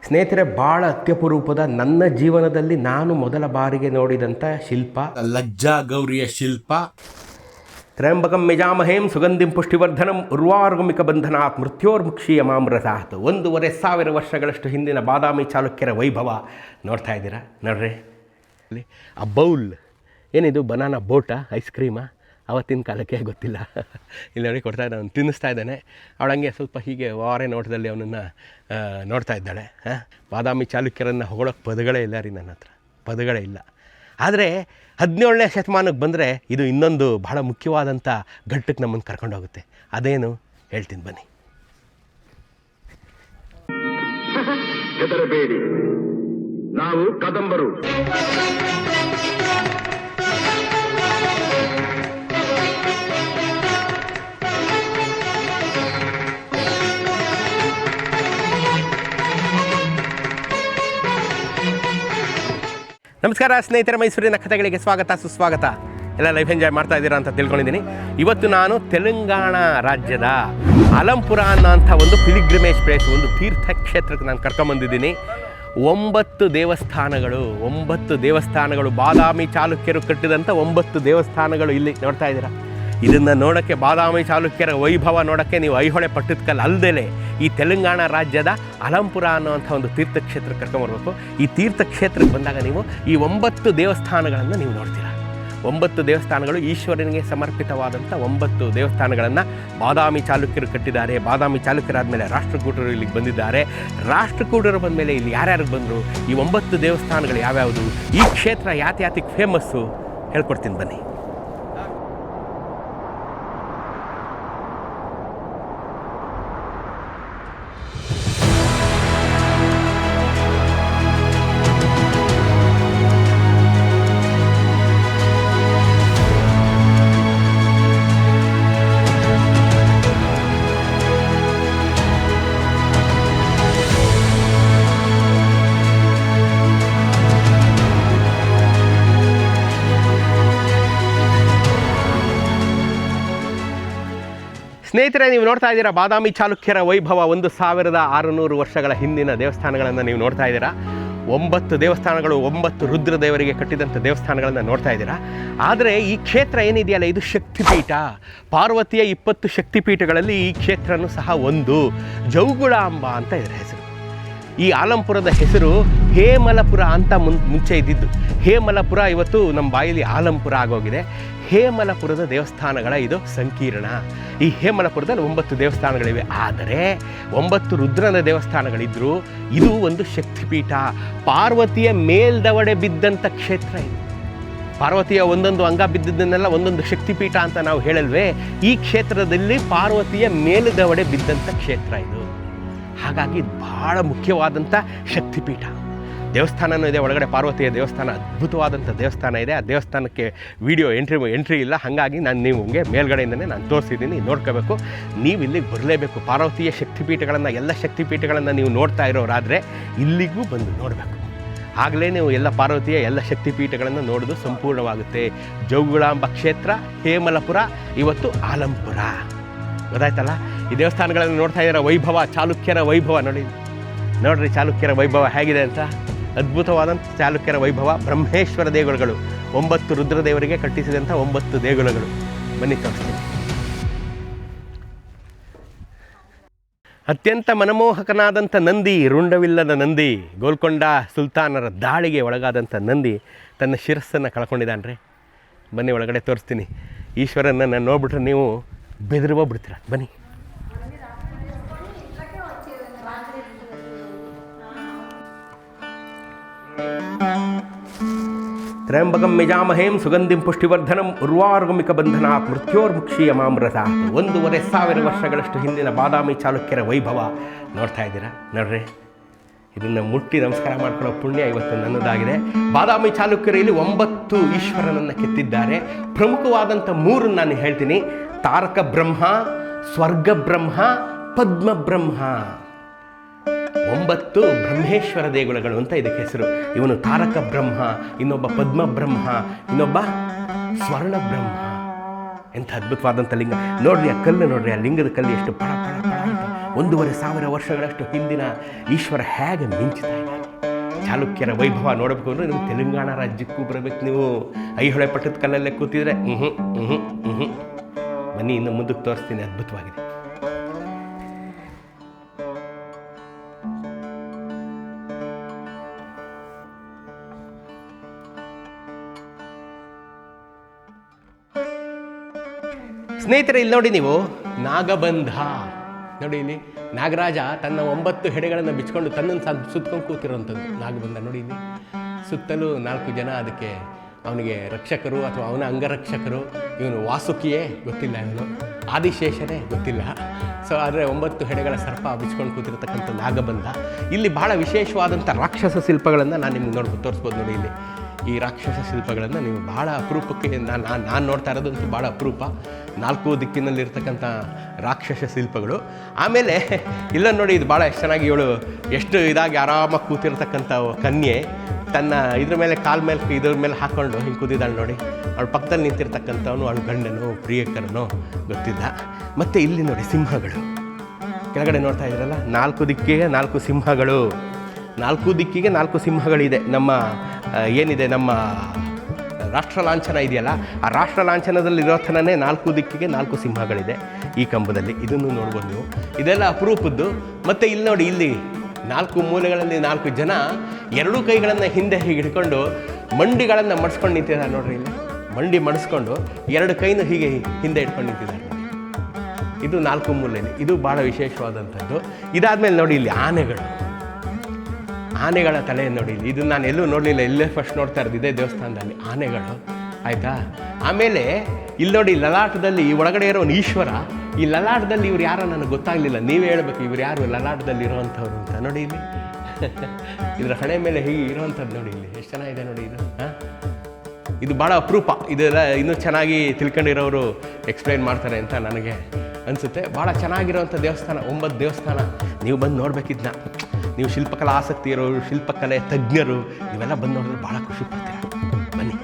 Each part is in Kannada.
ಸ್ನೇಹಿತರೆ, ಭಾಳ ಅತ್ಯಪರೂಪದ ನನ್ನ ಜೀವನದಲ್ಲಿ ನಾನು ಮೊದಲ ಬಾರಿಗೆ ನೋಡಿದಂಥ ಶಿಲ್ಪ ಲಜ್ಜಾ ಗೌರಿಯ ಶಿಲ್ಪ. ತ್ರ್ಯಂಬಕಂ ಯಜಾಮಹೇಂ ಸುಗಂಧಿಂ ಪುಷ್ಟಿವರ್ಧನಂ ಉರ್ವಾರುಗಮಿಕ ಬಂಧನಾತ್ ಮೃತ್ಯೋರ್ಮುಕ್ಷೀಯ ಮಾಮೃತಾತ್. 1,500 ವರ್ಷಗಳಷ್ಟು ಹಿಂದಿನ ಬಾದಾಮಿ ಚಾಲುಕ್ಯರ ವೈಭವ ನೋಡ್ತಾ ಇದ್ದೀರಾ. ನೋಡ್ರಿ ಅಲ್ಲಿ ಆ ಬೌಲ್ ಏನಿದು, ಬನಾನಾ ಬೋಟಾ, ಐಸ್ ಕ್ರೀಮಾ, ಅವತ್ತಿನ ಕಾಲಕ್ಕೆ ಗೊತ್ತಿಲ್ಲ. ಇಲ್ಲಿ ನೋಡಿ ಕೊಡ್ತಾ ಇದ್ದಾನೆ, ಅವನು ತಿನ್ನಿಸ್ತಾ ಇದ್ದಾನೆ. ಅವಳಂಗೆ ಸ್ವಲ್ಪ ಹೀಗೆ ವಾರೆ ನೋಟದಲ್ಲಿ ಅವನನ್ನು ನೋಡ್ತಾ ಇದ್ದಾಳೆ. ಬಾದಾಮಿ ಚಾಲುಕ್ಯರನ್ನು ಹೊಗಳೋಕ್ಕೆ ಪದಗಳೇ ಇಲ್ಲ ರೀ, ನನ್ನ ಹತ್ರ ಪದಗಳೇ ಇಲ್ಲ. ಆದರೆ 17ನೇ ಶತಮಾನಕ್ಕೆ ಬಂದರೆ ಇದು ಇನ್ನೊಂದು ಬಹಳ ಮುಖ್ಯವಾದಂಥ ಘಟ್ಟಕ್ಕೆ ನಮ್ಮನ್ನು ಕರ್ಕೊಂಡೋಗುತ್ತೆ. ಅದೇನು ಹೇಳ್ತೀನಿ ಬನ್ನಿ. ಹೆದರಬೇಡಿ, ನಾವು ಕದಂಬರು. ನಮಸ್ಕಾರ ಸ್ನೇಹಿತರೆ, ಮೈಸೂರಿನ ಕಥೆಗಳಿಗೆ ಸ್ವಾಗತ ಸುಸ್ವಾಗತ. ಎಲ್ಲ ಲೈಫ್ ಎಂಜಾಯ್ ಮಾಡ್ತಾ ಇದ್ದೀರಾ ಅಂತ ತಿಳ್ಕೊಂಡಿದ್ದೀನಿ. ಇವತ್ತು ನಾನು ತೆಲಂಗಾಣ ರಾಜ್ಯದ ಅಲಂಪುರ ಅನ್ನೋಂಥ ಒಂದು ಪಿಲಿಗ್ರಿಮೇಜ್ ಪ್ಲೇಸ್, ಒಂದು ತೀರ್ಥಕ್ಷೇತ್ರಕ್ಕೆ ನಾನು ಕರ್ಕೊಂಬಂದಿದ್ದೀನಿ. 9 ದೇವಸ್ಥಾನಗಳು, ಬಾದಾಮಿ ಚಾಲುಕ್ಯರು ಕಟ್ಟಿದಂಥ 9 ದೇವಸ್ಥಾನಗಳು ಇಲ್ಲಿ ನೋಡ್ತಾ ಇದ್ದೀರಾ. ಇದನ್ನು ನೋಡೋಕ್ಕೆ, ಬಾದಾಮಿ ಚಾಲುಕ್ಯರ ವೈಭವ ನೋಡೋಕ್ಕೆ ನೀವು ಐಹೊಳೆ ಪಟ್ಟದಕಲ್ಲು ಅಲ್ಲದೆ ಈ ತೆಲಂಗಾಣ ರಾಜ್ಯದ ಅಲಂಪುರ ಅನ್ನೋವಂಥ ಒಂದು ತೀರ್ಥಕ್ಷೇತ್ರಕ್ಕೆ ಕರ್ಕೊಂಬರ್ಬೇಕು. ಈ ತೀರ್ಥಕ್ಷೇತ್ರಕ್ಕೆ ಬಂದಾಗ ನೀವು ಈ 9 ದೇವಸ್ಥಾನಗಳನ್ನು ನೀವು ನೋಡ್ತೀರಾ. 9 ದೇವಸ್ಥಾನಗಳು ಈಶ್ವರನಿಗೆ ಸಮರ್ಪಿತವಾದಂಥ 9 ದೇವಸ್ಥಾನಗಳನ್ನು ಬಾದಾಮಿ ಚಾಲುಕ್ಯರು ಕಟ್ಟಿದ್ದಾರೆ. ಬಾದಾಮಿ ಚಾಲುಕ್ಯರಾದಮೇಲೆ ರಾಷ್ಟ್ರಕೂಟರು ಇಲ್ಲಿಗೆ ಬಂದಿದ್ದಾರೆ. ರಾಷ್ಟ್ರಕೂಟರು ಬಂದಮೇಲೆ ಇಲ್ಲಿ ಯಾರ್ಯಾರು ಬಂದರು, ಈ 9 ದೇವಸ್ಥಾನಗಳು ಯಾವ್ಯಾವುದು, ಈ ಕ್ಷೇತ್ರ ಯಾತ್ಯಾತಿಗೆ ಫೇಮಸ್ಸು ಹೇಳ್ಕೊಡ್ತೀನಿ ಬನ್ನಿ. ಸ್ನೇಹಿತರೆ, ನೀವು ನೋಡ್ತಾ ಇದ್ದೀರಾ ಬಾದಾಮಿ ಚಾಲುಕ್ಯರ ವೈಭವ. 1,600 ವರ್ಷಗಳ ಹಿಂದಿನ ದೇವಸ್ಥಾನಗಳನ್ನು ನೀವು ನೋಡ್ತಾ ಇದ್ದೀರಾ. 9 ದೇವಸ್ಥಾನಗಳು, 9 ರುದ್ರದೇವರಿಗೆ ಕಟ್ಟಿದಂಥ ದೇವಸ್ಥಾನಗಳನ್ನು ನೋಡ್ತಾ ಇದ್ದೀರಾ. ಆದರೆ ಈ ಕ್ಷೇತ್ರ ಏನಿದೆಯಲ್ಲ, ಇದು ಶಕ್ತಿಪೀಠ. ಪಾರ್ವತಿಯ 20 ಶಕ್ತಿಪೀಠಗಳಲ್ಲಿ ಈ ಕ್ಷೇತ್ರನೂ ಸಹ ಒಂದು. ಜೌಗುಳಾಂಬ ಅಂತ ಇದರ ಹೆಸರು. ಈ ಆಲಂಪುರದ ಹೆಸರು ಹೇಮಲಪುರ ಅಂತ ಮುಂಚೆ ಇದ್ದಿದ್ದು. ಹೇಮಲಪುರ ಇವತ್ತು ನಮ್ಮ ಬಾಯಲ್ಲಿ ಆಲಂಪುರ ಆಗೋಗಿದೆ. ಹೇಮಲಪುರದ ದೇವಸ್ಥಾನಗಳ ಇದು ಸಂಕೀರ್ಣ. ಈ ಹೇಮಲಪುರದಲ್ಲಿ 9 ದೇವಸ್ಥಾನಗಳಿವೆ. ಆದರೆ 9 ರುದ್ರನ ದೇವಸ್ಥಾನಗಳಿದ್ದರೂ ಇದು ಒಂದು ಶಕ್ತಿಪೀಠ. ಪಾರ್ವತಿಯ ಮೇಲ್ದವಡೆ ಬಿದ್ದಂಥ ಕ್ಷೇತ್ರ ಇದು. ಪಾರ್ವತಿಯ ಒಂದೊಂದು ಅಂಗ ಬಿದ್ದದ್ದನ್ನೆಲ್ಲ ಒಂದೊಂದು ಶಕ್ತಿಪೀಠ ಅಂತ ನಾವು ಹೇಳಲ್ವೇ, ಈ ಕ್ಷೇತ್ರದಲ್ಲಿ ಪಾರ್ವತಿಯ ಮೇಲ್ದವಡೆ ಬಿದ್ದಂಥ ಕ್ಷೇತ್ರ ಇದು. ಹಾಗಾಗಿ ಭಾಳ ಮುಖ್ಯವಾದಂಥ ಶಕ್ತಿಪೀಠ. ದೇವಸ್ಥಾನವೂ ಇದೆ ಒಳಗಡೆ. ಪಾರ್ವತಿಯ ದೇವಸ್ಥಾನ ಅದ್ಭುತವಾದಂಥ ದೇವಸ್ಥಾನ ಇದೆ. ಆ ದೇವಸ್ಥಾನಕ್ಕೆ ವಿಡಿಯೋ ಎಂಟ್ರಿ ಇಲ್ಲ. ಹಾಗಾಗಿ ನಾನು ನಿಮಗೆ ಮೇಲ್ಗಡೆಯಿಂದನೇ ನಾನು ತೋರಿಸಿದ್ದೀನಿ, ನೋಡ್ಕೋಬೇಕು. ನೀವು ಇಲ್ಲಿಗೆ ಬರಲೇಬೇಕು. ಪಾರ್ವತಿಯ ಶಕ್ತಿಪೀಠಗಳನ್ನು, ಎಲ್ಲ ಶಕ್ತಿಪೀಠಗಳನ್ನು ನೀವು ನೋಡ್ತಾ ಇರೋರಾದರೆ ಇಲ್ಲಿಗೂ ಬಂದು ನೋಡಬೇಕು. ಆಗಲೇ ನೀವು ಎಲ್ಲ ಪಾರ್ವತಿಯ ಎಲ್ಲ ಶಕ್ತಿಪೀಠಗಳನ್ನು ನೋಡೋದು ಸಂಪೂರ್ಣವಾಗುತ್ತೆ. ಜೌಗುಳಾಂಬ ಕ್ಷೇತ್ರ, ಹೇಮಲಪುರ, ಇವತ್ತು ಆಲಂಪುರ. ಗೊತ್ತಾಯ್ತಲ್ಲ? ಈ ದೇವಸ್ಥಾನಗಳನ್ನು ನೋಡ್ತಾ ಇದ್ದೀರ. ವೈಭವ, ಚಾಲುಕ್ಯರ ವೈಭವ ನೋಡ್ರಿ ಚಾಲುಕ್ಯರ ವೈಭವ ಹೇಗಿದೆ ಅಂತ. ಅದ್ಭುತವಾದಂಥ ಚಾಲುಕ್ಯರ ವೈಭವ. ಬ್ರಹ್ಮೇಶ್ವರ ದೇಗುಲಗಳು, 9 ರುದ್ರದೇವರಿಗೆ ಕಟ್ಟಿಸಿದಂಥ 9 ದೇಗುಲಗಳು. ಬನ್ನಿ ತೋರಿಸ್ತೀನಿ. ಅತ್ಯಂತ ಮನಮೋಹಕನಾದಂಥ ನಂದಿ, ರುಂಡವಿಲ್ಲದ ನಂದಿ, ಗೋಲ್ಕೊಂಡ ಸುಲ್ತಾನರ ದಾಳಿಗೆ ಒಳಗಾದಂಥ ನಂದಿ ತನ್ನ ಶಿರಸ್ಸನ್ನು ಕಳ್ಕೊಂಡಿದ್ದಾನ್ರಿ. ಬನ್ನಿ ಒಳಗಡೆ ತೋರಿಸ್ತೀನಿ. ಈಶ್ವರನನ್ನು ನೋಡ್ಬಿಟ್ರೆ ನೀವು ಬೆದರಿಬಿಡ್ತೀರ. ಬನ್ನಿ. ತ್ರ್ಯಂಬಕಂ ಯಜಾಮಹೇಂ ಸುಗಂಧಿಂ ಪುಷ್ಟಿವರ್ಧನಂ ಉರ್ವಾರುಗಮಿಕ ಬಂಧನಾತ್ ಮೃತ್ಯೋರ್ಮುಕ್ಷೀಯ ಮಾಮೃತಾತ್. 1,500 ವರ್ಷಗಳಷ್ಟು ಹಿಂದಿನ ಬಾದಾಮಿ ಚಾಲುಕ್ಯರ ವೈಭವ ನೋಡ್ತಾ ಇದ್ದೀರಾ. ನೋಡ್ರಿ, ಇದನ್ನು ಮುಟ್ಟಿ ನಮಸ್ಕಾರ ಮಾಡ್ಕೊಳ್ಳೋ ಪುಣ್ಯ ಇವತ್ತು ನನ್ನದಾಗಿದೆ. ಬಾದಾಮಿ ಚಾಲುಕ್ಯರು ಇಲ್ಲಿ 9 ಈಶ್ವರನನ್ನು ಕೆತ್ತಿದ್ದಾರೆ. ಪ್ರಮುಖವಾದಂಥ 3 ನಾನು ಹೇಳ್ತೀನಿ. ತಾರಕ ಬ್ರಹ್ಮ, ಸ್ವರ್ಗ ಬ್ರಹ್ಮ, ಪದ್ಮ ಬ್ರಹ್ಮ. 9 ಬ್ರಹ್ಮೇಶ್ವರ ದೇಗುಲಗಳು ಅಂತ ಇದಕ್ಕೆ ಹೆಸರು. ಇವನು ತಾರಕ ಬ್ರಹ್ಮ, ಇನ್ನೊಬ್ಬ ಪದ್ಮ ಬ್ರಹ್ಮ, ಇನ್ನೊಬ್ಬ ಸ್ವರ್ಣ ಬ್ರಹ್ಮ. ಎಂಥ ಅದ್ಭುತವಾದಂಥ ಲಿಂಗ ನೋಡ್ರಿ. ಆ ಕಲ್ಲು ನೋಡ್ರಿ, ಆ ಲಿಂಗದ ಕಲ್ಲು ಎಷ್ಟು ಪಳ ಪಳ ಪಳ ಅಂತ 1,500 ವರ್ಷಗಳಷ್ಟು ಹಿಂದಿನ ಈಶ್ವರ ಹೇಗೆ ಮಿಂಚ್ತಾ ಇದ್ದಾನೆ. ಚಾಲುಕ್ಯರ ವೈಭವ ನೋಡಬೇಕು ಅಂದರೆ ನೀವು ತೆಲಂಗಾಣ ರಾಜ್ಯಕ್ಕೂ ಬರಬೇಕು. ನೀವು ಐಹೊಳೆ ಪಟ್ಟದ ಕಲ್ಲಲ್ಲೇ ಕೂತಿದ್ರೆ ಬನ್ನಿ, ಇನ್ನು ಮುಂದಕ್ಕೆ ತೋರಿಸ್ತೀನಿ. ಅದ್ಭುತವಾಗಿದೆ. ಸ್ನೇಹಿತರೆ, ಇಲ್ಲಿ ನೋಡಿ ನೀವು ನಾಗಬಂಧ ನೋಡಿ. ಇಲ್ಲಿ ನಾಗರಾಜ ತನ್ನ 9 ಹೆಡೆಗಳನ್ನು ಬಿಚ್ಕೊಂಡು ತನ್ನನ್ನು ಸುತ್ಕೊಂಡು ಕೂತಿರೋಂಥದ್ದು ನಾಗಬಂಧ ನೋಡಿ. ಇಲ್ಲಿ ಸುತ್ತಲೂ 4 ಜನ ಅದಕ್ಕೆ ಅವನಿಗೆ ರಕ್ಷಕರು ಅಥವಾ ಅವನ ಅಂಗರಕ್ಷಕರು. ಇವನು ವಾಸುಕಿಯೇ ಗೊತ್ತಿಲ್ಲ, ಇವನು ಆದಿಶೇಷನೇ ಗೊತ್ತಿಲ್ಲ. ಸೊ ಆದರೆ 9 ಹೆಡೆಗಳ ಸರ್ಪ ಬಿಚ್ಕೊಂಡು ಕೂತಿರತಕ್ಕಂಥ ನಾಗಬಂಧ. ಇಲ್ಲಿ ಬಹಳ ವಿಶೇಷವಾದಂಥ ರಾಕ್ಷಸ ಶಿಲ್ಪಗಳನ್ನು ನಾನು ನಿಮ್ಗೆ ತೋರಿಸ್ಬೋದು ನೋಡಿ. ಇಲ್ಲಿ ಈ ರಾಕ್ಷಸ ಶಿಲ್ಪಗಳನ್ನು ನೀವು ಭಾಳ ಅಪರೂಪಕ್ಕೆ ನಾನು ನೋಡ್ತಾ ಇರೋದಂತೂ ಭಾಳ ಅಪರೂಪ. 4 ದಿಕ್ಕಿನಲ್ಲಿರ್ತಕ್ಕಂಥ ರಾಕ್ಷಸ ಶಿಲ್ಪಗಳು. ಆಮೇಲೆ ಇಲ್ಲೊಂದು ನೋಡಿ, ಇದು ಭಾಳ ಎಷ್ಟು ಚೆನ್ನಾಗಿ ಇವಳು ಎಷ್ಟು ಇದಾಗಿ ಆರಾಮಾಗಿ ಕೂತಿರ್ತಕ್ಕಂಥ ಕನ್ಯೆ ತನ್ನ ಇದ್ರ ಮೇಲೆ ಕಾಲ ಮೇಲೆ ಇದ್ರ ಮೇಲೆ ಹಾಕ್ಕೊಂಡು ಹಿಂಗೆ ಕೂತಿದ್ದಾಳೆ ನೋಡಿ. ಅವಳ ಪಕ್ಕದಲ್ಲಿ ನಿಂತಿರ್ತಕ್ಕಂಥವನು ಅವಳ ಗಂಡನೋ ಪ್ರಿಯಕರನೋ ಗೊತ್ತಿಲ್ಲ. ಮತ್ತು ಇಲ್ಲಿ ನೋಡಿ ಸಿಂಹಗಳು ಕೆಳಗಡೆ ನೋಡ್ತಾ ಇದ್ರಲ್ಲ, 4 ದಿಕ್ಕಿಗೆ 4 ಸಿಂಹಗಳು. 4 ದಿಕ್ಕಿಗೆ 4 ಸಿಂಹಗಳಿದೆ. ನಮ್ಮ ಏನಿದೆ ನಮ್ಮ ರಾಷ್ಟ್ರ ಲಾಂಛನ ಇದೆಯಲ್ಲ, ಆ ರಾಷ್ಟ್ರ ಲಾಂಛನದಲ್ಲಿರೋ ಥರನೇ 4 ದಿಕ್ಕಿಗೆ 4 ಸಿಂಹಗಳಿದೆ ಈ ಕಂಬದಲ್ಲಿ. ಇದನ್ನು ನೋಡ್ಬೋದು ನೀವು. ಇದೆಲ್ಲ ಅಪರೂಪದ್ದು. ಮತ್ತು ಇಲ್ಲಿ ನೋಡಿ, ಇಲ್ಲಿ 4 ಮೂಲೆಗಳಲ್ಲಿ 4 ಜನ 2 ಕೈಗಳನ್ನು ಹಿಂದೆ ಹೀಗೆ ಹಿಡ್ಕೊಂಡು ಮಂಡಿಗಳನ್ನು ಮಡಿಸ್ಕೊಂಡು ನಿಂತಿದ್ದಾರೆ ನೋಡ್ರಿ. ಇಲ್ಲಿ ಮಂಡಿ ಮಡಿಸ್ಕೊಂಡು 2 ಕೈನೂ ಹೀಗೆ ಹಿಂದೆ ಇಟ್ಕೊಂಡು ನಿಂತಿದ್ದಾರೆ. ಇದು 4 ಮೂಲೆಯಲ್ಲಿ. ಇದು ಭಾಳ ವಿಶೇಷವಾದಂಥದ್ದು. ಇದಾದಮೇಲೆ ನೋಡಿ, ಇಲ್ಲಿ ಆನೆಗಳ ತಲೆ ನೋಡಿ. ಇದು ನಾನು ಎಲ್ಲೂ ನೋಡಲಿಲ್ಲ, ಇಲ್ಲೇ ಫಸ್ಟ್ ನೋಡ್ತಾ ಇರೋದು ಇದೇ ದೇವಸ್ಥಾನದಲ್ಲಿ ಆನೆಗಳು, ಆಯಿತಾ. ಆಮೇಲೆ ಇಲ್ಲಿ ನೋಡಿ, ಲಲಾಟದಲ್ಲಿ ಈ ಒಳಗಡೆ ಇರೋನು ಈಶ್ವರ. ಈ ಲಲಾಟದಲ್ಲಿ ಇವ್ರು ಯಾರೋ ನನಗೆ ಗೊತ್ತಾಗಲಿಲ್ಲ, ನೀವೇ ಹೇಳಬೇಕು ಇವ್ರು ಯಾರು ಲಲಾಟದಲ್ಲಿ ಇರೋವಂಥವ್ರು ಅಂತ. ನೋಡಿ ಇಲ್ಲಿ ಇದರ ಹಣೆ ಮೇಲೆ ಹೀಗೆ ಇರೋವಂಥದ್ದು ನೋಡಿ. ಇಲ್ಲಿ ಎಷ್ಟು ಚೆನ್ನಾಗಿದೆ ನೋಡಿ ಇದು. ಇದು ಭಾಳ ಅಪರೂಪ. ಇದೆಲ್ಲ ಇನ್ನೂ ಚೆನ್ನಾಗಿ ತಿಳ್ಕೊಂಡಿರೋರು ಎಕ್ಸ್ಪ್ಲೈನ್ ಮಾಡ್ತಾರೆ ಅಂತ ನನಗೆ ಅನಿಸುತ್ತೆ. ಭಾಳ ಚೆನ್ನಾಗಿರೋವಂಥ ದೇವಸ್ಥಾನ, 9 ದೇವಸ್ಥಾನ. ನೀವು ಬಂದು ನೋಡಬೇಕಿದ್ನ. ನೀವು ಶಿಲ್ಪಕಲಾ ಆಸಕ್ತಿ ಇರೋರು, ಶಿಲ್ಪಕಲೆ ತಜ್ಞರು, ನೀವೆಲ್ಲ ಬಂದು ನೋಡಿದ್ರೆ ಭಾಳ ಖುಷಿ ಪಡ್ತೀರ. ಬನ್ನಿ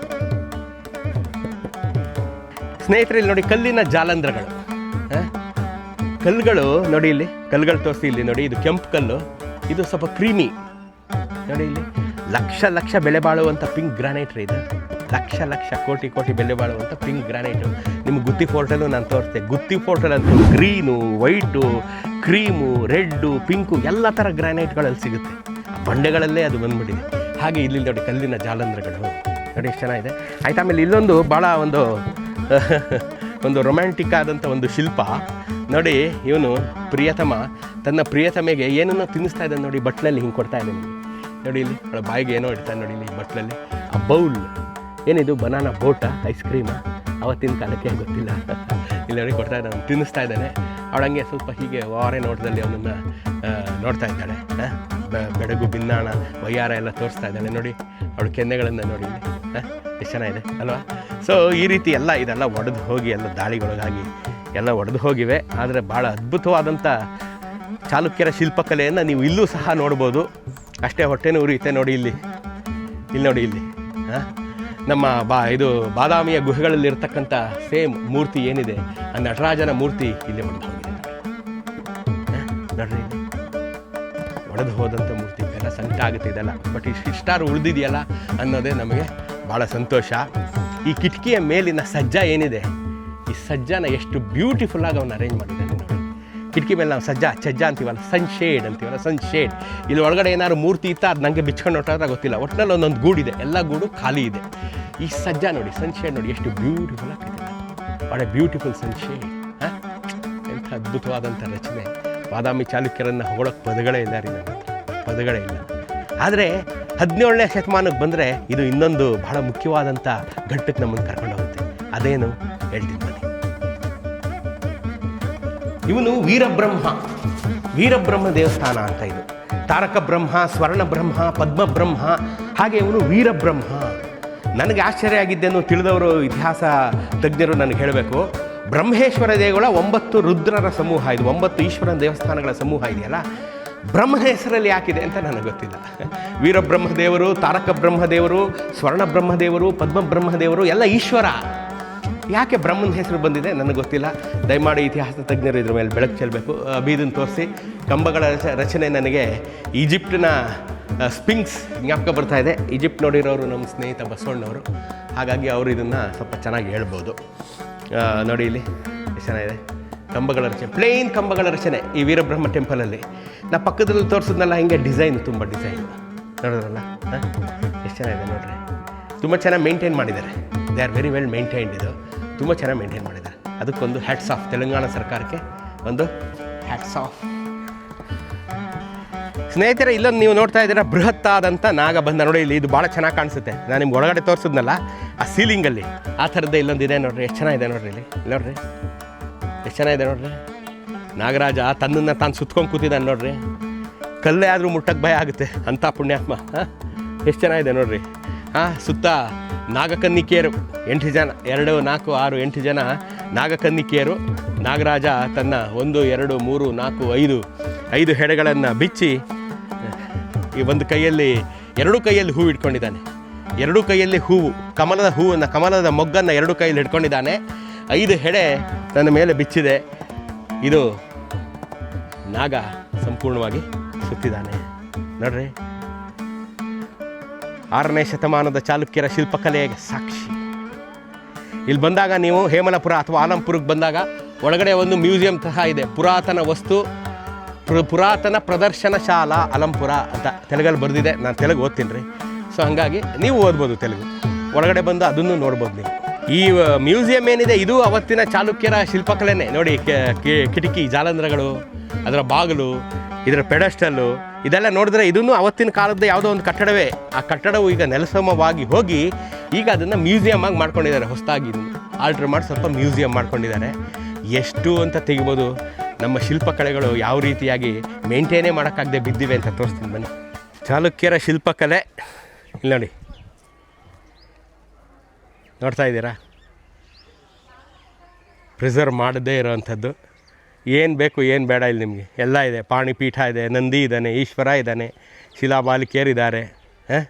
ಸ್ನೇಹಿತರೆ, ಇಲ್ಲಿ ನೋಡಿ ಕಲ್ಲಿನ ಜಾಲಂಧ್ರಗಳು. ಕಲ್ಲುಗಳು ನೋಡಿ, ಇಲ್ಲಿ ಕಲ್ಲುಗಳು ತೋರಿಸಿ. ಇಲ್ಲಿ ನೋಡಿ, ಇದು ಕೆಂಪು ಕಲ್ಲು, ಇದು ಸ್ವಲ್ಪ ಕ್ರೀಮಿ ನೋಡಿ. ಇಲ್ಲಿ ಲಕ್ಷ ಬೆಲೆ ಬಾಳುವಂಥ ಪಿಂಕ್ ಗ್ರಾನೈಟ್ ರೀ ಇದು. ಲಕ್ಷ ಕೋಟಿ ಬೆಲೆ ಬಾಳುವಂಥ ಪಿಂಕ್ ಗ್ರಾನೈಟು. ನಿಮ್ಗೆ ಗುತ್ತಿ ಫೋರ್ಟಲ್ಲೂ ನಾನು ತೋರಿಸ್ತೆ. ಗುತ್ತಿ ಫೋರ್ಟಲ್ಲಂತೂ green, white, cream, red, pink ಎಲ್ಲ ಥರ ಗ್ರಾನೈಟ್ಗಳಲ್ಲಿ ಸಿಗುತ್ತೆ. ಬಂಡೆಗಳಲ್ಲೇ ಅದು ಬಂದ್ಬಿಟ್ಟಿದೆ. ಹಾಗೆ ಇಲ್ಲಿ ನೋಡಿ ಕಲ್ಲಿನ ಜಾಲಂಧ್ರಗಳು ನೋಡಿ ಎಷ್ಟು ಚೆನ್ನಾಗಿದೆ, ಆಯ್ತು. ಆಮೇಲೆ ಇಲ್ಲೊಂದು ಭಾಳ ಒಂದು ರೊಮ್ಯಾಂಟಿಕ್ ಆದಂಥ ಒಂದು ಶಿಲ್ಪ ನೋಡಿ. ಇವನು ಪ್ರಿಯತಮ ತನ್ನ ಪ್ರಿಯತಮೆಗೆ ಏನನ್ನೋ ತಿನ್ನಿಸ್ತಾ ಇದ್ದಾನೆ ನೋಡಿ. ಬಟ್ಲಲ್ಲಿ ಹಿಂಗೆ ಕೊಡ್ತಾ ಇದ್ದಾನೆ ನೋಡಿ. ಇಲ್ಲಿ ಅವಳ ಬಾಯಿಗೆ ಏನೋ ಇಡ್ತಾನೆ ನೋಡಿ. ಇಲ್ಲಿ ಬಟ್ಲಲ್ಲಿ ಆ ಬೌಲ್ ಏನಿದು, ಬನಾನಾ ಬೋಟ, ಐಸ್ ಕ್ರೀಮ, ಅವತ್ತಿನ ಕಾಲಕ್ಕೆ ಗೊತ್ತಿಲ್ಲ. ಇಲ್ಲಿ ನೋಡಿ ಕೊಡ್ತಾ ಇದ್ದಾನೆ, ತಿನ್ನಿಸ್ತಾ ಇದ್ದಾನೆ. ಅವಳಂಗೆ ಸ್ವಲ್ಪ ಹೀಗೆ ವಾರೆ ನೋಟದಲ್ಲಿ ಅವನನ್ನು ನೋಡ್ತಾ ಇದ್ದಾಳೆ. ಬೆಡಗು ಬಿನ್ನಾಣ ವಯ್ಯಾರ ಎಲ್ಲ ತೋರಿಸ್ತಾ ಇದ್ದಾಳೆ ನೋಡಿ. ಅವಳ ಕೆನ್ನೆಗಳನ್ನು ನೋಡಿ ಎಷ್ಟು ಚೆನ್ನಾಗಿದೆ ಅಲ್ವಾ. ಸೊ ಈ ರೀತಿ ಎಲ್ಲ ಇದೆಲ್ಲ ಒಡೆದು ಹೋಗಿ ಎಲ್ಲ ದಾಳಿಗೊಳಗಾಗಿ ಎಲ್ಲ ಒಡೆದು ಹೋಗಿವೆ. ಆದರೆ ಭಾಳ ಅದ್ಭುತವಾದಂಥ ಚಾಲುಕ್ಯರ ಶಿಲ್ಪಕಲೆಯನ್ನು ನೀವು ಇಲ್ಲೂ ಸಹ ನೋಡ್ಬೋದು. ಅಷ್ಟೇ ಹೊಟ್ಟೆನೂ ಉರಿಯುತ್ತೆ ನೋಡಿ. ಇಲ್ಲಿ ನೋಡಿ, ಇಲ್ಲಿ ನಮ್ಮ ಇದು ಬಾದಾಮಿಯ ಗುಹೆಗಳಲ್ಲಿ ಇರ್ತಕ್ಕಂಥ ಸೇಮ್ ಮೂರ್ತಿ ಏನಿದೆ, ಆ ನಟರಾಜನ ಮೂರ್ತಿ ಇಲ್ಲಿ ಒಡೆದು ಹೋಗಿದೆ ನೋಡ್ರಿ. ಒಡೆದು ಹೋದಂಥ ಮೂರ್ತಿ ಇದೆಲ್ಲ ಸಂಕಟ ಆಗುತ್ತೆ ಇದೆಲ್ಲ. ಬಟ್ ಇಷ್ಟಾರು ಉಳಿದಿದೆಯಲ್ಲ ಅನ್ನೋದೇ ನಮಗೆ ಭಾಳ ಸಂತೋಷ. ಈ ಕಿಟಕಿಯ ಮೇಲಿನ ಸಜ್ಜ ಏನಿದೆ, ಈ ಸಜ್ಜನ ಎಷ್ಟು ಬ್ಯೂಟಿಫುಲ್ಲಾಗಿ ಅವನ್ನ ಅರೇಂಜ್ ಮಾಡಿದ್ದಾನೆ ನೋಡಿ. ಕಿಟಕಿ ಮೇಲೆ ನಾವು ಸಜ್ಜ ಅಂತೀವಲ್ಲ, ಸನ್ಶೇಡ್ ಅಂತೀವಲ್ಲ, ಸನ್ಶೇಡ್. ಇಲ್ಲಿ ಒಳಗಡೆ ಏನಾದ್ರು ಮೂರ್ತಿ ಇತ್ತಾ ಅದು ನನಗೆ ಬಿಚ್ಕೊಂಡು ಹೊಟ್ಟರೆ ಗೊತ್ತಿಲ್ಲ. ಒಟ್ಟಿನಲ್ಲಿ ಒಂದೊಂದು ಗೂಡಿದೆ, ಎಲ್ಲ ಗೂಡು ಖಾಲಿ ಇದೆ. ಈ ಸಜ್ಜ ನೋಡಿ, ಸನ್ಶೇಡ್ ನೋಡಿ ಎಷ್ಟು ಬ್ಯೂಟಿಫುಲ್ ಆಗ್ತಿದೆ. ಭಾಳ ಬ್ಯೂಟಿಫುಲ್ ಸನ್ಶೇಡ್. ಎಂಥ ಅದ್ಭುತವಾದಂಥ ರಚನೆ. ಬಾದಾಮಿ ಚಾಲುಕ್ಯರನ್ನು ಹೊಗಳೋಕ್ಕೆ ಪದಗಳೇ ಇಲ್ಲ ರೀ, ನನ್ನ ಪದಗಳೇ ಇಲ್ಲ. ಆದರೆ 17ನೇ ಶತಮಾನಕ್ಕೆ ಬಂದರೆ ಇದು ಇನ್ನೊಂದು ಬಹಳ ಮುಖ್ಯವಾದಂಥ ಘಟ್ಟಕ್ಕೆ ನಮ್ಮನ್ನು ಕರ್ಕೊಂಡು ಹೋಗುತ್ತೆ. ಅದೇನು ಹೇಳ್ತೀನಿ ಬನ್ನಿ. ಇವನು ವೀರಬ್ರಹ್ಮ ದೇವಸ್ಥಾನ ಅಂತ. ಇದು ತಾರಕ ಬ್ರಹ್ಮ, ಸ್ವರ್ಣ ಬ್ರಹ್ಮ, ಪದ್ಮ ಬ್ರಹ್ಮ, ಹಾಗೆ ಇವನು ವೀರಬ್ರಹ್ಮ. ನನಗೆ ಆಶ್ಚರ್ಯ ಆಗಿದ್ದೇನು ತಿಳಿದವರು, ಇತಿಹಾಸ ತಜ್ಞರು ನನಗೆ ಹೇಳಬೇಕು. ಬ್ರಹ್ಮೇಶ್ವರ ದೇಗುಲ 9 ರುದ್ರರ ಸಮೂಹ, ಇದು 9 ಈಶ್ವರನ ದೇವಸ್ಥಾನಗಳ ಸಮೂಹ ಇದೆಯಲ್ಲ, ಬ್ರಹ್ಮ ಹೆಸರಲ್ಲಿ ಯಾಕಿದೆ ಅಂತ ನನಗೆ ಗೊತ್ತಿಲ್ಲ. ವೀರಬ್ರಹ್ಮದೇವರು, ತಾರಕ ಬ್ರಹ್ಮದೇವರು, ಸ್ವರ್ಣ ಬ್ರಹ್ಮದೇವರು, ಪದ್ಮ ಬ್ರಹ್ಮದೇವರು ಎಲ್ಲ ಈಶ್ವರ. ಯಾಕೆ ಬ್ರಹ್ಮನ ಹೆಸರು ಬಂದಿದೆ ನನಗೆ ಗೊತ್ತಿಲ್ಲ. ದಯಮಾಡಿ ಇತಿಹಾಸ ತಜ್ಞರು ಇದ್ರ ಮೇಲೆ ಬೆಳಕು ಚೆಲ್ಲಬೇಕು. ಬೀದನ್ನು ತೋರಿಸಿ. ಕಂಬಗಳ ರಚನೆ ನನಗೆ ಈಜಿಪ್ಟಿನ ಸ್ಪಿಂಕ್ಸ್ ಜ್ಞಾಪಕ ಬರ್ತಾ ಇದೆ. ಈಜಿಪ್ಟ್ ನೋಡಿರೋರು ನಮ್ಮ ಸ್ನೇಹಿತ ಬಸವಣ್ಣವರು, ಹಾಗಾಗಿ ಅವರು ಇದನ್ನು ಸ್ವಲ್ಪ ಚೆನ್ನಾಗಿ ಹೇಳ್ಬೋದು. ನೋಡಿ ಇಲ್ಲಿ ಎಷ್ಟು ಚೆನ್ನಾಗಿದೆ ಕಂಬಗಳ ರಚನೆ, ಪ್ಲೇನ್ ಕಂಬಗಳ ರಚನೆ ಈ ವೀರಬ್ರಹ್ಮ ಟೆಂಪಲಲ್ಲಿ. ನಾ ಪಕ್ಕದಲ್ಲಿ ತೋರಿಸಿದ್ನಲ್ಲ ಹಿಂಗೆ ಡಿಸೈನ್, ತುಂಬ ಡಿಸೈನ್ ನೋಡಿದ್ರಲ್ಲ, ಎಷ್ಟು ಚೆನ್ನಾಗಿದೆ ನೋಡ್ರಿ. ತುಂಬ ಚೆನ್ನಾಗಿ ಮೇಂಟೈನ್ ಮಾಡಿದ್ದಾರೆ. They are very well maintained. ಇದು ತುಂಬ ಚೆನ್ನಾಗಿ ಮೇಂಟೈನ್ ಮಾಡಿದ್ದಾರೆ. ಅದಕ್ಕೊಂದು ಹ್ಯಾಟ್ಸ್ ಆಫ್ ತೆಲಂಗಾಣ ಸರ್ಕಾರಕ್ಕೆ ಒಂದು ಹ್ಯಾಟ್ಸ್ ಆಫ್. ಸ್ನೇಹಿತರೆ, ಇಲ್ಲೊಂದು ನೀವು ನೋಡ್ತಾ ಇದ್ದೀರಾ ಬೃಹತ್ತಾದಂಥ ನಾಗಬಂಧ. ನೋಡಿ ಇಲ್ಲಿ ಇದು ಭಾಳ ಚೆನ್ನಾಗಿ ಕಾಣಿಸುತ್ತೆ. ನಾನು ನಿಮ್ಗೆ ಒಳಗಡೆ ತೋರಿಸಿದ್ನಲ್ಲ ಆ ಸೀಲಿಂಗಲ್ಲಿ ಆ ಥರದ್ದೇ ಇಲ್ಲೊಂದಿದೆ ನೋಡ್ರಿ. ಎಷ್ಟು ಚೆನ್ನಾಗಿದೆ ನೋಡ್ರಿ. ಇಲ್ಲಿ ನೋಡ್ರಿ ಎಷ್ಟು ಚೆನ್ನಾಗಿದೆ ನೋಡ್ರಿ. ನಾಗರಾಜ ತನ್ನನ್ನು ತಾನು ಸುತ್ಕೊಂಡು ಕೂತಿದ್ದಾನೆ ನೋಡ್ರಿ. ಕಲ್ಲೇ ಆದರೂ ಮುಟ್ಟಕ್ಕೆ ಭಯ ಆಗುತ್ತೆ ಅಂಥ ಪುಣ್ಯಾತ್ಮ. ಎಷ್ಟು ಚೆನ್ನಾಗಿದೆ ನೋಡ್ರಿ. ಸುತ್ತ ನಾಗಕನ್ನಿಕೆಯರು 8 ಜನ, 2, 4, 6, 8 ಜನ ನಾಗಕನ್ನಿಕೆಯರು. ನಾಗರಾಜ ತನ್ನ 1, 2, 3, 4, 5 ಹೆಡೆಗಳನ್ನು ಬಿಚ್ಚಿ ಈ ಒಂದು ಕೈಯಲ್ಲಿ, 2 ಕೈಯಲ್ಲಿ ಹೂವು ಇಟ್ಕೊಂಡಿದ್ದಾನೆ. 2 ಕೈಯಲ್ಲಿ ಹೂವು, ಕಮಲದ ಹೂವನ್ನು, ಕಮಲದ ಮೊಗ್ಗನ್ನು 2 ಕೈಯಲ್ಲಿ ಹಿಡ್ಕೊಂಡಿದ್ದಾನೆ. 5 ಹೆಡೆ ತನ್ನ ಮೇಲೆ ಬಿಚ್ಚಿದೆ. ಇದು ನಾಗ ಸಂಪೂರ್ಣವಾಗಿ ಸುತ್ತಿದ್ದಾನೆ ನೋಡ್ರಿ. 6ನೇ ಶತಮಾನದ ಚಾಲುಕ್ಯರ ಶಿಲ್ಪಕಲೆಗೆ ಸಾಕ್ಷಿ. ಇಲ್ಲಿ ಬಂದಾಗ ನೀವು ಹೇಮಲಪುರ ಅಥವಾ ಆಲಂಪುರಕ್ಕೆ ಬಂದಾಗ ಒಳಗಡೆ ಒಂದು ಮ್ಯೂಸಿಯಂ ಸಹ ಇದೆ. ಪುರಾತನ ವಸ್ತು, ಪುರಾತನ ಪ್ರದರ್ಶನ ಶಾಲಾ ಅಲಂಪುರ ಅಂತ ತೆಲುಗಲ್ಲಿ ಬರೆದಿದೆ. ನಾನು ತೆಲುಗು ಓದ್ತೀನಿ ರೀ. ಸೊ ಹಾಗಾಗಿ ನೀವು ಓದ್ಬೋದು ತೆಲುಗು. ಒಳಗಡೆ ಬಂದು ಅದನ್ನು ನೋಡ್ಬೋದು ನೀವು. ಈ ಮ್ಯೂಸಿಯಂ ಏನಿದೆ ಇದು ಅವತ್ತಿನ ಚಾಲುಕ್ಯರ ಶಿಲ್ಪಕಲೆನೇ ನೋಡಿ. ಕಿಟಕಿ ಜಾಲಂಧ್ರಗಳು, ಅದರ ಬಾಗಿಲು, ಇದರ ಪೆಡಸ್ಟಲ್ಲು, ಇದೆಲ್ಲ ನೋಡಿದ್ರೆ ಇದನ್ನು ಅವತ್ತಿನ ಕಾಲದ ಯಾವುದೋ ಒಂದು ಕಟ್ಟಡವೇ. ಆ ಕಟ್ಟಡವು ಈಗ ನೆಲಸಮವಾಗಿ ಹೋಗಿ ಈಗ ಅದನ್ನು ಮ್ಯೂಸಿಯಮ್ ಆಗಿ ಮಾಡ್ಕೊಂಡಿದ್ದಾರೆ. ಹೊಸದಾಗಿ ಆಲ್ಟ್ರ್ ಮಾಡಿ ಸ್ವಲ್ಪ ಮ್ಯೂಸಿಯಂ ಮಾಡ್ಕೊಂಡಿದ್ದಾರೆ. ಎಷ್ಟು ಅಂತ ತೆಗಿಬೋದು. ನಮ್ಮ ಶಿಲ್ಪಕಲೆಗಳು ಯಾವ ರೀತಿಯಾಗಿ ಮೇಂಟೈನೇ ಮಾಡೋಕ್ಕಾಗದೆ ಬಿದ್ದಿವೆ ಅಂತ ತೋರಿಸ್ತೀನಿ ಬನ್ನಿ. ಚಾಲುಕ್ಯರ ಶಿಲ್ಪಕಲೆ ಇಲ್ಲಿ ನೋಡಿ, ನೋಡ್ತಾ ಇದ್ದೀರಾ? ಪ್ರಿಸರ್ವ್ ಮಾಡದೇ ಇರೋವಂಥದ್ದು. ಏನು ಬೇಕು ಏನು ಬೇಡ ಇಲ್ಲಿ ನಿಮಗೆ ಎಲ್ಲ ಇದೆ. ಪಾಣಿಪೀಠ ಇದೆ, ನಂದಿ ಇದ್ದಾನೆ, ಈಶ್ವರ ಇದ್ದಾನೆ, ಶಿಲಾಬಾಲಿಕೆಯರಿದ್ದಾರೆ,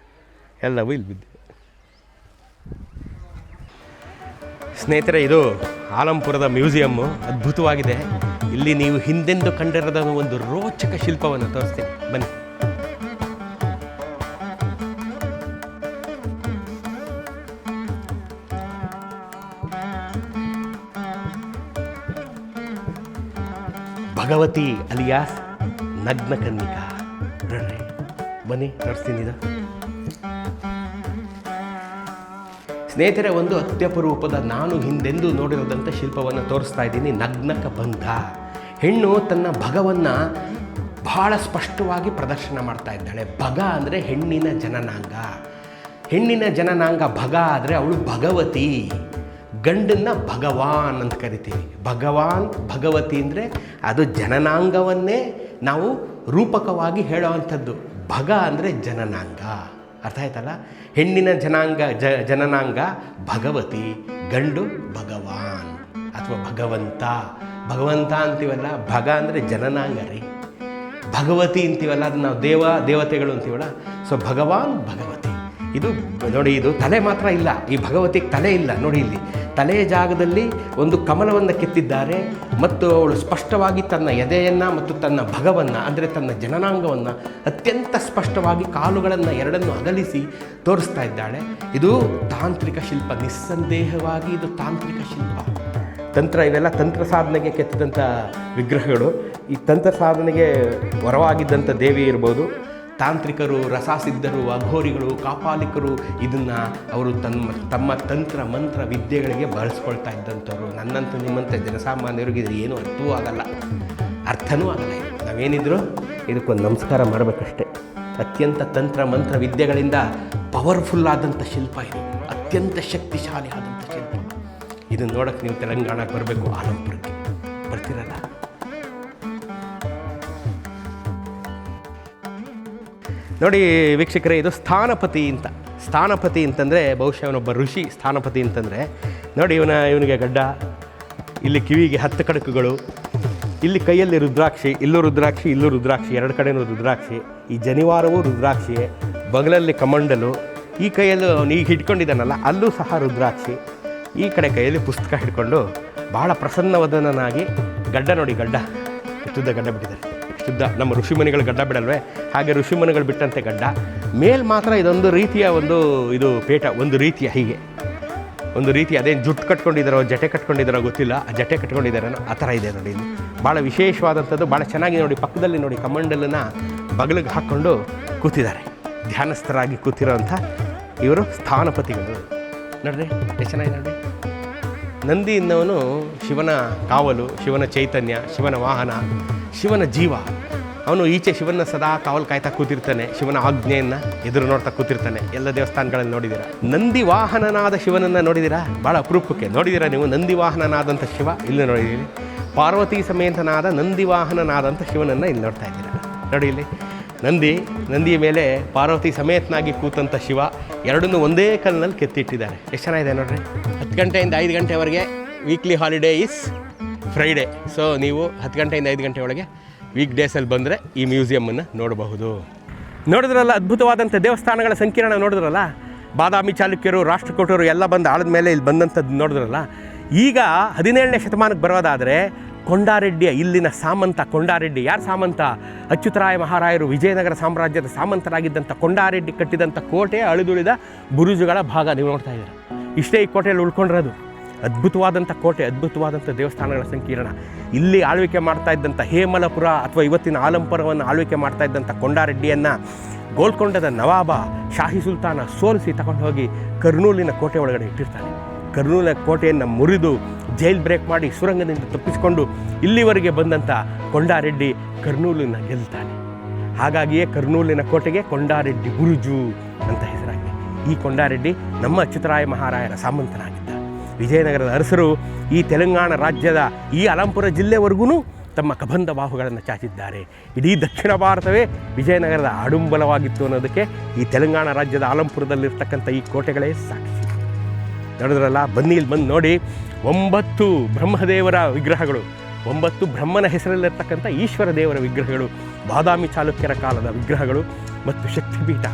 ಎಲ್ಲವೂ ಇಲ್ಲಿ ಬಿದ್ದಿದೆ. ಸ್ನೇಹಿತರೆ, ಇದು ಆಲಂಪುರದ ಮ್ಯೂಸಿಯಮ್ಮು ಅದ್ಭುತವಾಗಿದೆ. ಇಲ್ಲಿ ನೀವು ಹಿಂದೆಂದು ಕಂಡಿರದ ಒಂದು ರೋಚಕ ಶಿಲ್ಪವನ್ನು ತೋರಿಸ್ತೀನಿ ಬನ್ನಿ. ಭಗವತಿ ಅಲಿಯಾಸ್ ನಗ್ನ ಕನ್ನಿಕಾ ನೋಡ್ರಿ. ಬನ್ನಿ ತೋರಿಸ್ತೀನಿ ಇದು. ಸ್ನೇಹಿತರೆ, ಒಂದು ಅತ್ಯಪರೂಪದ, ನಾನು ಹಿಂದೆಂದೂ ನೋಡಿರೋದಂಥ ಶಿಲ್ಪವನ್ನು ತೋರಿಸ್ತಾ ಇದ್ದೀನಿ. ನಗ್ನಕ ಬಂಧ. ಹೆಣ್ಣು ತನ್ನ ಭಗವನ್ನು ಬಹಳ ಸ್ಪಷ್ಟವಾಗಿ ಪ್ರದರ್ಶನ ಮಾಡ್ತಾ ಇದ್ದಾಳೆ. ಭಗ ಅಂದರೆ ಹೆಣ್ಣಿನ ಜನನಾಂಗ. ಹೆಣ್ಣಿನ ಜನನಾಂಗ ಭಗ ಆದರೆ ಅವಳು ಭಗವತಿ. ಗಂಡನ್ನು ಭಗವಾನ್ ಅಂತ ಕರಿತೀವಿ. ಭಗವಾನ್, ಭಗವತಿ ಅಂದರೆ ಅದು ಜನನಾಂಗವನ್ನೇ ನಾವು ರೂಪಕವಾಗಿ ಹೇಳೋವಂಥದ್ದು. ಭಗ ಅಂದರೆ ಜನನಾಂಗ. ಅರ್ಥ ಆಯ್ತಲ್ಲ? ಹೆಣ್ಣಿನ ಜನನಾಂಗ ಭಗವತಿ, ಗಂಡು ಭಗವಾನ್ ಅಥವಾ ಭಗವಂತ. ಭಗವಂತ ಅಂತೀವಲ್ಲ, ಭಗ ಅಂದರೆ ಜನನಾಂಗ ರೀ. ಭಗವತಿ ಅಂತೀವಲ್ಲ, ಅದು ನಾವು ದೇವತೆಗಳು ಅಂತೀವಲ್ಲ. ಸೊ ಭಗವಾನ್, ಭಗವತಿ. ಇದು ನೋಡಿ, ಇದು ತಲೆ ಮಾತ್ರ ಇಲ್ಲ. ಈ ಭಗವತಿಗೆ ತಲೆ ಇಲ್ಲ ನೋಡಿ. ಇಲ್ಲಿ ತಲೆಯ ಜಾಗದಲ್ಲಿ ಒಂದು ಕಮಲವನ್ನು ಕೆತ್ತಿದ್ದಾರೆ ಮತ್ತು ಅವಳು ಸ್ಪಷ್ಟವಾಗಿ ತನ್ನ ಎದೆಯನ್ನು ಮತ್ತು ತನ್ನ ಭಗವನ್ನು ಅಂದರೆ ತನ್ನ ಜನನಾಂಗವನ್ನು ಅತ್ಯಂತ ಸ್ಪಷ್ಟವಾಗಿ ಕಾಲುಗಳನ್ನು ಎರಡನ್ನು ಅಗಲಿಸಿ ತೋರಿಸ್ತಾ ಇದ್ದಾಳೆ. ಇದು ತಾಂತ್ರಿಕ ಶಿಲ್ಪ. ನಿಸ್ಸಂದೇಹವಾಗಿ ಇದು ತಾಂತ್ರಿಕ ಶಿಲ್ಪ. ತಂತ್ರ, ಇವೆಲ್ಲ ತಂತ್ರ ಸಾಧನೆಗೆ ಕೆತ್ತಿದಂಥ ವಿಗ್ರಹಗಳು. ಈ ತಂತ್ರ ಸಾಧನೆಗೆ ವರವಾಗಿದ್ದಂಥ ದೇವಿ ಇರ್ಬೋದು. ತಾಂತ್ರಿಕರು, ರಸಸಿದ್ಧರು, ಅಘೋರಿಗಳು, ಕಾಪಾಲಿಕರು ಇದನ್ನು ಅವರು ತಮ್ಮ ತಂತ್ರ ಮಂತ್ರ ವಿದ್ಯೆಗಳಿಗೆ ಬಳಸ್ಕೊಳ್ತಾ ಇದ್ದಂಥವ್ರು. ನನ್ನಂತೂ ನಿಮ್ಮಂಥ ಜನಸಾಮಾನ್ಯರಿಗೆ ಇದು ಏನೂ ಅರ್ಥವೂ ಆಗಲ್ಲ, ಅರ್ಥನೂ ಆಗಲ್ಲ. ನಾವೇನಿದ್ರು ಇದಕ್ಕೊಂದು ನಮಸ್ಕಾರ ಮಾಡಬೇಕಷ್ಟೆ. ಅತ್ಯಂತ ತಂತ್ರ ಮಂತ್ರ ವಿದ್ಯೆಗಳಿಂದ ಪವರ್ಫುಲ್ ಆದಂಥ ಶಿಲ್ಪ ಇದು. ಅತ್ಯಂತ ಶಕ್ತಿಶಾಲಿ ಆದಂಥ ಶಿಲ್ಪ. ಇದನ್ನು ನೋಡೋಕ್ಕೆ ನೀವು ತೆಲಂಗಾಣಕ್ಕೆ ಬರಬೇಕು, ಆಲಂಪುರಕ್ಕೆ ಬರ್ತೀರಲ್ಲ. ನೋಡಿ ವೀಕ್ಷಕರೇ, ಇದು ಸ್ಥಾನಪತಿ ಅಂತ. ಸ್ಥಾನಪತಿ ಅಂತಂದರೆ ಬಹುಶಃ ಇವನೊಬ್ಬ ಋಷಿ. ಸ್ಥಾನಪತಿ ಅಂತಂದರೆ ನೋಡಿ, ಇವನಿಗೆ ಗಡ್ಡ, ಇಲ್ಲಿ ಕಿವಿಗೆ 10 ಕಡಕುಗಳು, ಇಲ್ಲಿ ಕೈಯಲ್ಲಿ ರುದ್ರಾಕ್ಷಿ, ಇಲ್ಲೂ ರುದ್ರಾಕ್ಷಿ, ಇಲ್ಲೂ ರುದ್ರಾಕ್ಷಿ, 2 ಕಡೆಯೂ ರುದ್ರಾಕ್ಷಿ. ಈ ಜನಿವಾರವೂ ರುದ್ರಾಕ್ಷಿಯೇ. ಬಗಲಲ್ಲಿ ಕಮಂಡಲು, ಈ ಕೈಯಲ್ಲೂ ಈಗ ಹಿಡ್ಕೊಂಡಿದ್ದಾನಲ್ಲ ಅಲ್ಲೂ ಸಹ ರುದ್ರಾಕ್ಷಿ. ಈ ಕಡೆ ಕೈಯಲ್ಲಿ ಪುಸ್ತಕ ಹಿಡ್ಕೊಂಡು ಭಾಳ ಪ್ರಸನ್ನವದನಾಗಿ, ಗಡ್ಡ ನೋಡಿ, ಗಡ್ಡ ಎಷ್ಟುದ್ದ ಗಡ್ಡ ಬಿಟ್ಟಿದ್ದಾರೆ, ಎಷ್ಟುದ್ದ. ನಮ್ಮ ಋಷಿಮುನಿಗಳು ಗಡ್ಡ ಬಿಡಲ್ವೇ, ಹಾಗೆ ಋಷಿಮುನಿಗಳು ಬಿಟ್ಟಂತೆ ಗಡ್ಡ. ಮೇಲ್ ಮಾತ್ರ ಇದೊಂದು ರೀತಿಯ ಇದು ಪೇಟ, ಒಂದು ರೀತಿಯ ಹೀಗೆ ಒಂದು ರೀತಿ, ಅದೇನು ಜುಟ್ಟು ಕಟ್ಕೊಂಡಿದ್ದಾರೋ ಜಟೆ ಕಟ್ಕೊಂಡಿದ್ದಾರೋ ಗೊತ್ತಿಲ್ಲ, ಆ ಜಟೆ ಕಟ್ಕೊಂಡಿದ್ದಾರೋ ಆ ಥರ ಇದೆ ನೋಡಿ. ಇಲ್ಲಿ ಭಾಳ ವಿಶೇಷವಾದಂಥದ್ದು, ಭಾಳ ಚೆನ್ನಾಗಿ ನೋಡಿ. ಪಕ್ಕದಲ್ಲಿ ನೋಡಿ ಕಮಂಡಲನ್ನು ಬಗಲಿಗೆ ಹಾಕ್ಕೊಂಡು ಕೂತಿದ್ದಾರೆ, ಧ್ಯಾನಸ್ಥರಾಗಿ ಕೂತಿರೋಂಥ ಇವರು ಸ್ಥಾನಪತಿಗಳು ನೋಡ್ರಿ, ಎಷ್ಟು ಚೆನ್ನಾಗಿದೆ ನೋಡಿ. ನಂದಿ ಎನ್ನುವನು ಶಿವನ ಕಾವಲು, ಶಿವನ ಚೈತನ್ಯ, ಶಿವನ ವಾಹನ, ಶಿವನ ಜೀವ. ಅವನು ಈಚೆ ಶಿವನ ಸದಾ ಕಾವಲು ಕಾಯ್ತಾ ಕೂತಿರ್ತಾನೆ, ಶಿವನ ಆಜ್ಞೆಯನ್ನು ಎದುರು ನೋಡ್ತಾ ಕೂತಿರ್ತಾನೆ. ಎಲ್ಲ ದೇವಸ್ಥಾನಗಳಲ್ಲಿ ನೋಡಿದ್ದೀರಾ. ನಂದಿ ವಾಹನನಾದ ಶಿವನನ್ನು ನೋಡಿದ್ದೀರಾ? ಭಾಳ ಅಪರೂಪಕ್ಕೆ ನೋಡಿದ್ದೀರಾ ನೀವು. ನಂದಿ ವಾಹನನಾದಂಥ ಶಿವ ಇಲ್ಲಿ ನೋಡಿದ್ದೀರಿ, ಪಾರ್ವತಿ ಸಮೇತನಾದ ನಂದಿ ವಾಹನನಾದಂಥ ಶಿವನನ್ನು ಇಲ್ಲಿ ನೋಡ್ತಾ ಇದ್ದೀರಾ ನೋಡಿ. ಇಲ್ಲಿ ನಂದಿಯ ಮೇಲೆ ಪಾರ್ವತಿ ಸಮೇತನಾಗಿ ಕೂತಂಥ ಶಿವ, ಎರಡನ್ನೂ ಒಂದೇ ಕಲ್ಲಿನಲ್ಲಿ ಕೆತ್ತಿಟ್ಟಿದ್ದಾರೆ. ಎಷ್ಟು ಚೆನ್ನಾಗಿದೆ ನೋಡ್ರಿ. 10 ಗಂಟೆಯಿಂದ 5 ಗಂಟೆವರೆಗೆ weekly holiday is Friday. So ನೀವು 10 ಗಂಟೆಯಿಂದ 5 ಗಂಟೆ ಒಳಗೆ ವೀಕ್ ಡೇಸಲ್ಲಿ ಬಂದರೆ ಈ ಮ್ಯೂಸಿಯಮ್ಮನ್ನು ನೋಡಬಹುದು. ನೋಡಿದ್ರಲ್ಲ, ಅದ್ಭುತವಾದಂಥ ದೇವಸ್ಥಾನಗಳ ಸಂಕೀರ್ಣ ನೋಡಿದ್ರಲ್ಲ. ಬಾದಾಮಿ ಚಾಲುಕ್ಯರು, ರಾಷ್ಟ್ರಕೂಟರು ಎಲ್ಲ ಬಂದು ಆಳಿದ ಮೇಲೆ ಇಲ್ಲಿ ಬಂದಂಥದ್ದು ನೋಡಿದ್ರಲ್ಲ. ಈಗ 17ನೇ ಶತಮಾನಕ್ಕೆ ಬರೋದಾದರೆ ಕೊಂಡಾರೆಡ್ಡಿಯ ಇಲ್ಲಿನ ಸಾಮಂತ ಕೊಂಡಾರೆಡ್ಡಿ. ಯಾರು ಸಾಮಂತ? ಅಚ್ಯುತರಾಯ ಮಹಾರಾಯರು ವಿಜಯನಗರ ಸಾಮ್ರಾಜ್ಯದ ಸಾಮಂತರಾಗಿದ್ದಂಥ ಕೊಂಡಾರೆಡ್ಡಿ ಕಟ್ಟಿದಂಥ ಕೋಟೆ ಅಳಿದುಳಿದ ಬುರುಜುಗಳ ಭಾಗ ನೀವು ನೋಡ್ತಾ ಇದ್ದೀರ. ಇಷ್ಟೇ ಈ ಕೋಟೆಯಲ್ಲಿ ಉಳ್ಕೊಂಡಿರೋದು. ಅದ್ಭುತವಾದಂಥ ಕೋಟೆ, ಅದ್ಭುತವಾದಂಥ ದೇವಸ್ಥಾನಗಳ ಸಂಕೀರ್ಣ. ಇಲ್ಲಿ ಆಳ್ವಿಕೆ ಮಾಡ್ತಾ ಇದ್ದಂಥ ಹೇಮಲಪುರ ಅಥವಾ ಇವತ್ತಿನ ಆಲಂಪುರವನ್ನು ಆಳ್ವಿಕೆ ಮಾಡ್ತಾ ಇದ್ದಂಥ ಕೊಂಡಾರೆಡ್ಡಿಯನ್ನು ಗೋಲ್ಕೊಂಡದ ನವಾಬ ಶಾಹಿ ಸುಲ್ತಾನ ಸೋಲಿಸಿ ತಗೊಂಡು ಹೋಗಿ ಕರ್ನೂಲಿನ ಕೋಟೆ ಒಳಗಡೆ ಇಟ್ಟಿರ್ತಾನೆ. ಕರ್ನೂಲಿನ ಕೋಟೆಯನ್ನು ಮುರಿದು ಜೈಲ್ ಬ್ರೇಕ್ ಮಾಡಿ ಸುರಂಗದಿಂದ ತಪ್ಪಿಸಿಕೊಂಡು ಇಲ್ಲಿವರೆಗೆ ಬಂದಂಥ ಕೊಂಡಾರೆಡ್ಡಿ ಕರ್ನೂಲನ್ನು ಗೆಲ್ತಾನೆ. ಹಾಗಾಗಿಯೇ ಕರ್ನೂಲಿನ ಕೋಟೆಗೆ ಕೊಂಡಾರೆಡ್ಡಿ ಬುರುಜು ಅಂತ ಹೆಸರಾಗಿದೆ. ಈ ಕೊಂಡಾರೆಡ್ಡಿ ನಮ್ಮ ಅಚ್ಯುತರಾಯ ಮಹಾರಾಯರ ಸಾಮಂತನಾಗಿದ್ದ. ವಿಜಯನಗರದ ಅರಸರು ಈ ತೆಲಂಗಾಣ ರಾಜ್ಯದ ಈ ಅಲಂಪುರ ಜಿಲ್ಲೆವರೆಗೂ ತಮ್ಮ ಕಬಂಧ ಬಾಹುಗಳನ್ನು ಚಾಚಿದ್ದಾರೆ. ಇಡೀ ದಕ್ಷಿಣ ಭಾರತವೇ ವಿಜಯನಗರದ ಆಡುಂಬಲವಾಗಿತ್ತು ಅನ್ನೋದಕ್ಕೆ ಈ ತೆಲಂಗಾಣ ರಾಜ್ಯದ ಆಲಂಪುರದಲ್ಲಿರ್ತಕ್ಕಂಥ ಈ ಕೋಟೆಗಳೇ ಸಾಕ್ಷಿ. ನೋಡಿದ್ರಲ್ಲ, ಬನ್ನಿ ಇಲ್ಲಿ ಬಂದು ನೋಡಿ. 9 ಬ್ರಹ್ಮದೇವರ ವಿಗ್ರಹಗಳು, 9 ಬ್ರಹ್ಮನ ಹೆಸರಲ್ಲಿರ್ತಕ್ಕಂಥ ಈಶ್ವರ ದೇವರ ವಿಗ್ರಹಗಳು, ಬಾದಾಮಿ ಚಾಲುಕ್ಯರ ಕಾಲದ ವಿಗ್ರಹಗಳು ಮತ್ತು ಶಕ್ತಿಪೀಠ,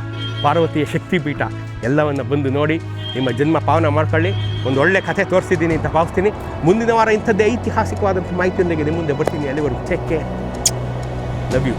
ಪಾರ್ವತಿಯ ಶಕ್ತಿಪೀಠ ಎಲ್ಲವನ್ನು ಬಂದು ನೋಡಿ ನಿಮ್ಮ ಜನ್ಮ ಪಾವನ ಮಾಡ್ಕೊಳ್ಳಿ. ಒಂದು ಒಳ್ಳೆ ಕಥೆ ತೋರಿಸಿದ್ದೀನಿ ಅಂತ ಭಾವಿಸ್ತೀನಿ. ಮುಂದಿನ ವಾರ ಇಂಥದ್ದೇ ಐತಿಹಾಸಿಕವಾದಂಥ ಮಾಹಿತಿಯೊಂದಿಗೆ ನಿಮ್ಮ ಮುಂದೆ ಬರ್ತೀನಿ. ಅಲ್ಲಿವರೆಗೂ ಟೇಕ್ ಕೇರ್, ಲವ್ ಯು.